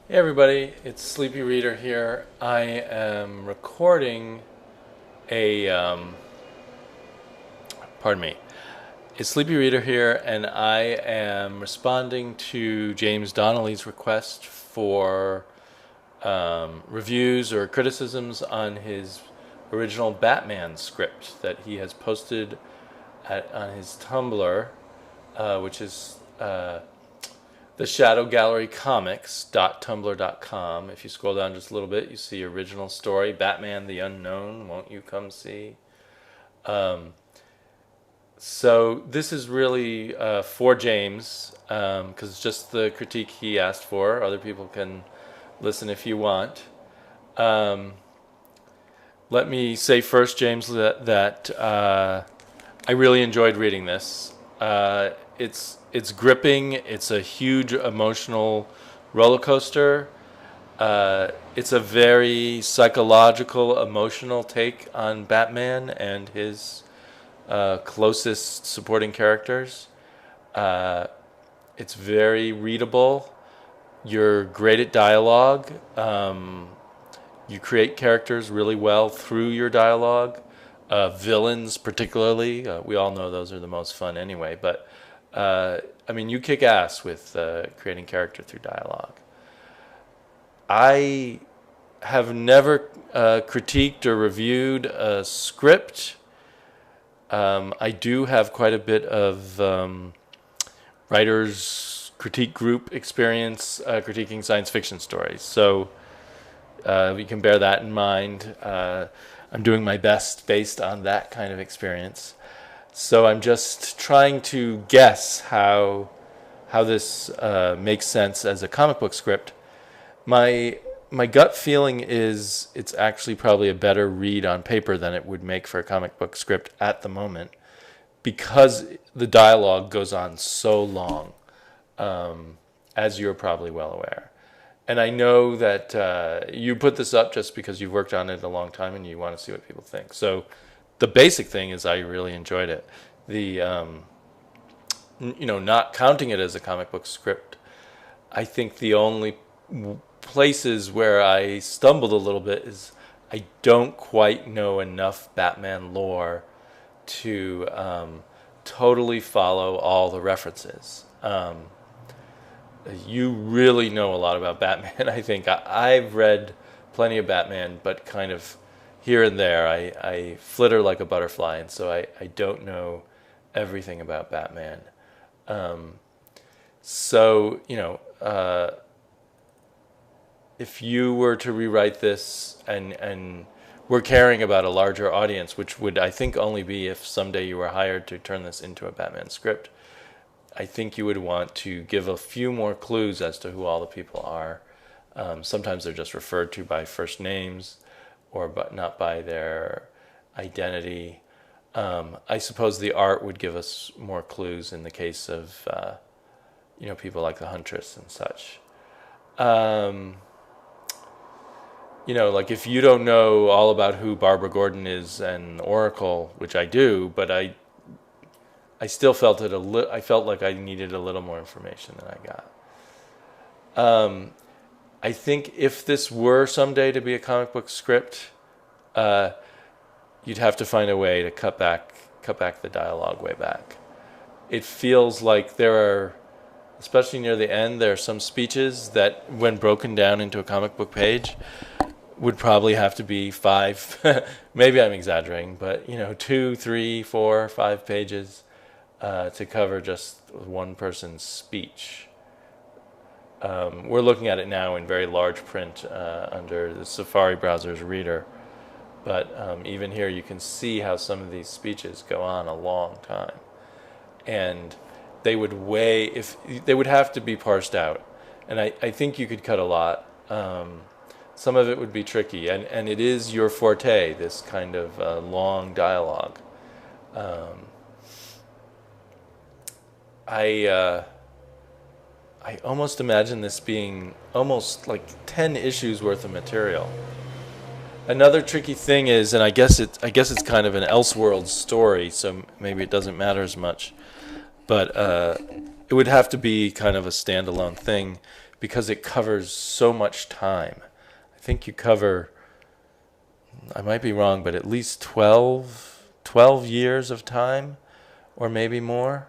Hey everybody, it's Sleepy Reader here. I am recording a, pardon me, it's Sleepy Reader here, and I am responding to James Donnelly's request for reviews or criticisms on his original Batman script that he has posted on his Tumblr, which is theshadowgallerycomics.tumblr.com. If you scroll down just a little bit, you see original story, Batman the Unknown, Won't You Come See? So this is really for James, because it's just the critique he asked for. Other people can listen if you want. Let me say first, James, that I really enjoyed reading this. It's gripping. It's a huge emotional roller coaster. It's a very psychological, emotional take on Batman and his closest supporting characters. It's very readable. You're great at dialogue. You create characters really well through your dialogue. Villains, particularly, we all know those are the most fun anyway. But I mean, you kick ass with creating character through dialogue. I have never critiqued or reviewed a script. I do have quite a bit of writers' critique group experience critiquing science fiction stories. So we can bear that in mind. I'm doing my best based on that kind of experience. So I'm just trying to guess how this makes sense as a comic book script. My gut feeling is it's actually probably a better read on paper than it would make for a comic book script at the moment, because the dialogue goes on so long, as you're probably well aware. And I know that you put this up just because you've worked on it a long time and you want to see what people think. So the basic thing is I really enjoyed it. Not counting it as a comic book script, I think the only places where I stumbled a little bit is I don't quite know enough Batman lore to totally follow all the references. You really know a lot about Batman. I think I've read plenty of Batman, but kind of here and there. I flitter like a butterfly, and so I don't know everything about Batman. If you were to rewrite this and we're caring about a larger audience, which would, I think, only be if someday you were hired to turn this into a Batman script, I think you would want to give a few more clues as to who all the people are. Sometimes they're just referred to by first names, but not by their identity. I suppose the art would give us more clues in the case of people like the Huntress and such. Like if you don't know all about who Barbara Gordon is and Oracle, which I do, but I still felt I felt like I needed a little more information than I got. I think if this were someday to be a comic book script, you'd have to find a way to cut back the dialogue way back. It feels like there are, especially near the end, there are some speeches that, when broken down into a comic book page, would probably have to be 5, maybe I'm exaggerating, but 2, 3, 4, 5 pages to cover just one person's speech. We're looking at it now in very large print under the Safari browser's reader, but even here you can see how some of these speeches go on a long time, and they would have to be parsed out, and I think you could cut a lot. Some of it would be tricky, and it is your forte, this kind of long dialogue. I almost imagine this being almost like 10 issues worth of material. Another tricky thing is, and I guess it's kind of an Elseworlds story, so maybe it doesn't matter as much, but it would have to be kind of a standalone thing. because it covers so much time. I think you cover, I might be wrong, but at least 12 years of time, or maybe more.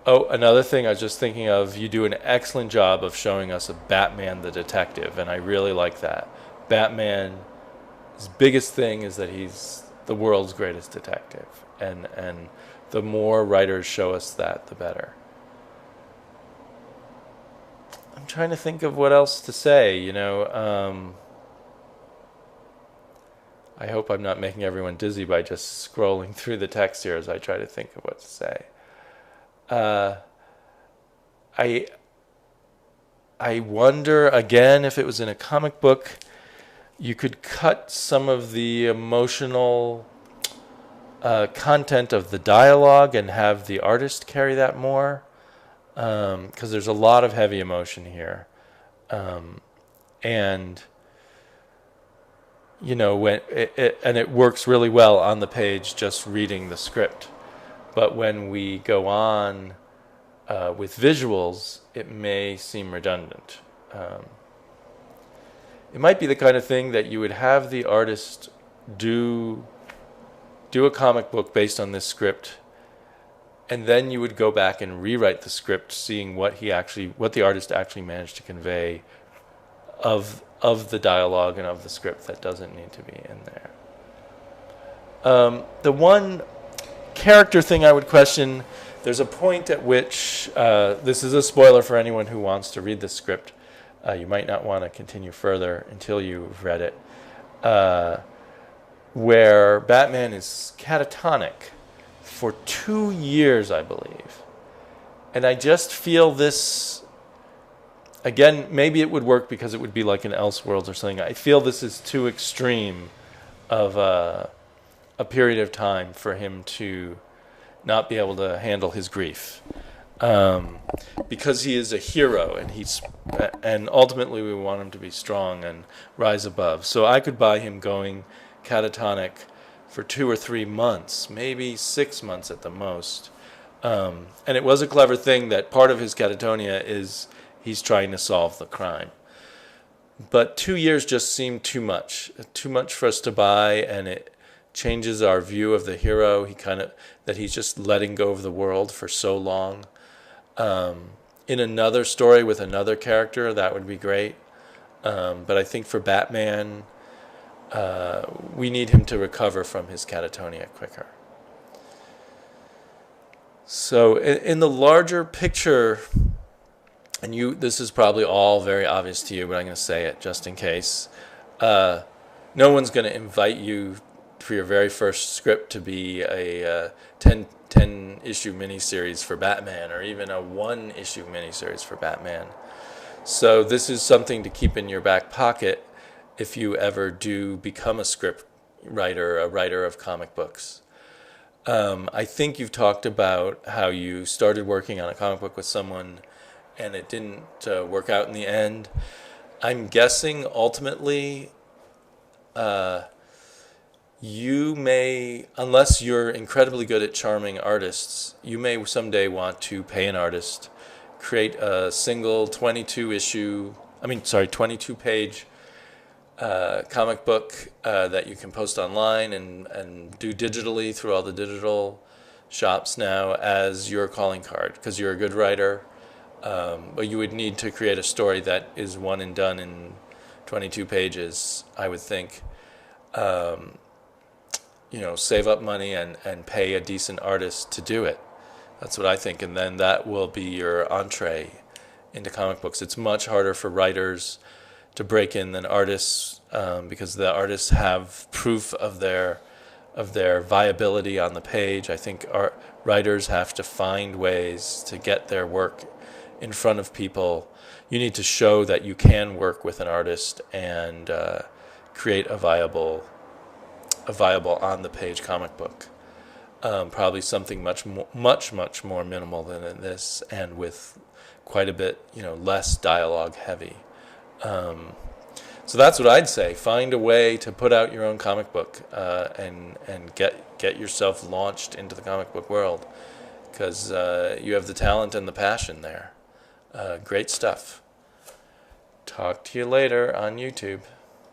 Oh, another thing I was just thinking of, you do an excellent job of showing us a Batman the detective, and I really like that. Batman, his biggest thing is that he's the world's greatest detective, and the more writers show us that, the better. I'm trying to think of what else to say, I hope I'm not making everyone dizzy by just scrolling through the text here as I try to think of what to say. I wonder again if it was in a comic book, you could cut some of the emotional content of the dialogue and have the artist carry that more, because there's a lot of heavy emotion here, and when it works really well on the page just reading the script. But when we go on with visuals, it may seem redundant. It might be the kind of thing that you would have the artist do a comic book based on this script, and then you would go back and rewrite the script, seeing what the artist actually managed to convey of the dialogue and of the script that doesn't need to be in there. The one character thing I would question, there's a point at which, this is a spoiler for anyone who wants to read the script, you might not want to continue further until you've read it, where Batman is catatonic for 2 years, I believe. And I just feel this, again, maybe it would work because it would be like an Elseworlds or something. I feel this is too extreme of a period of time for him to not be able to handle his grief, because he is a hero, and ultimately we want him to be strong and rise above. So I could buy him going catatonic for 2 or 3 months, maybe 6 months at the most. And it was a clever thing that part of his catatonia is he's trying to solve the crime. But 2 years just seemed too much for us to buy, and it changes our view of the hero. That he's just letting go of the world for so long. In another story with another character, that would be great. But I think for Batman, we need him to recover from his catatonia quicker. So in the larger picture, and this is probably all very obvious to you, but I'm going to say it just in case. No one's going to invite you for your very first script to be a 10-issue miniseries for Batman, or even a 1-issue miniseries for Batman. So this is something to keep in your back pocket if you ever do become a script writer, a writer of comic books. I think you've talked about how you started working on a comic book with someone and it didn't work out in the end. I'm guessing ultimately you may, unless you're incredibly good at charming artists, you may someday want to pay an artist, create a single 22-page comic book that you can post online and do digitally through all the digital shops now as your calling card, because you're a good writer. But you would need to create a story that is one and done in 22 pages, I would think. Save up money and pay a decent artist to do it. That's what I think. And then that will be your entree into comic books. It's much harder for writers to break in than artists, because the artists have proof of their viability on the page. I think writers have to find ways to get their work in front of people. You need to show that you can work with an artist and create a viable on-the-page comic book. Probably something much more minimal than this, and with quite a bit less dialogue heavy. So that's what I'd say. Find a way to put out your own comic book and get yourself launched into the comic book world. because you have the talent and the passion there. Great stuff. Talk to you later on YouTube.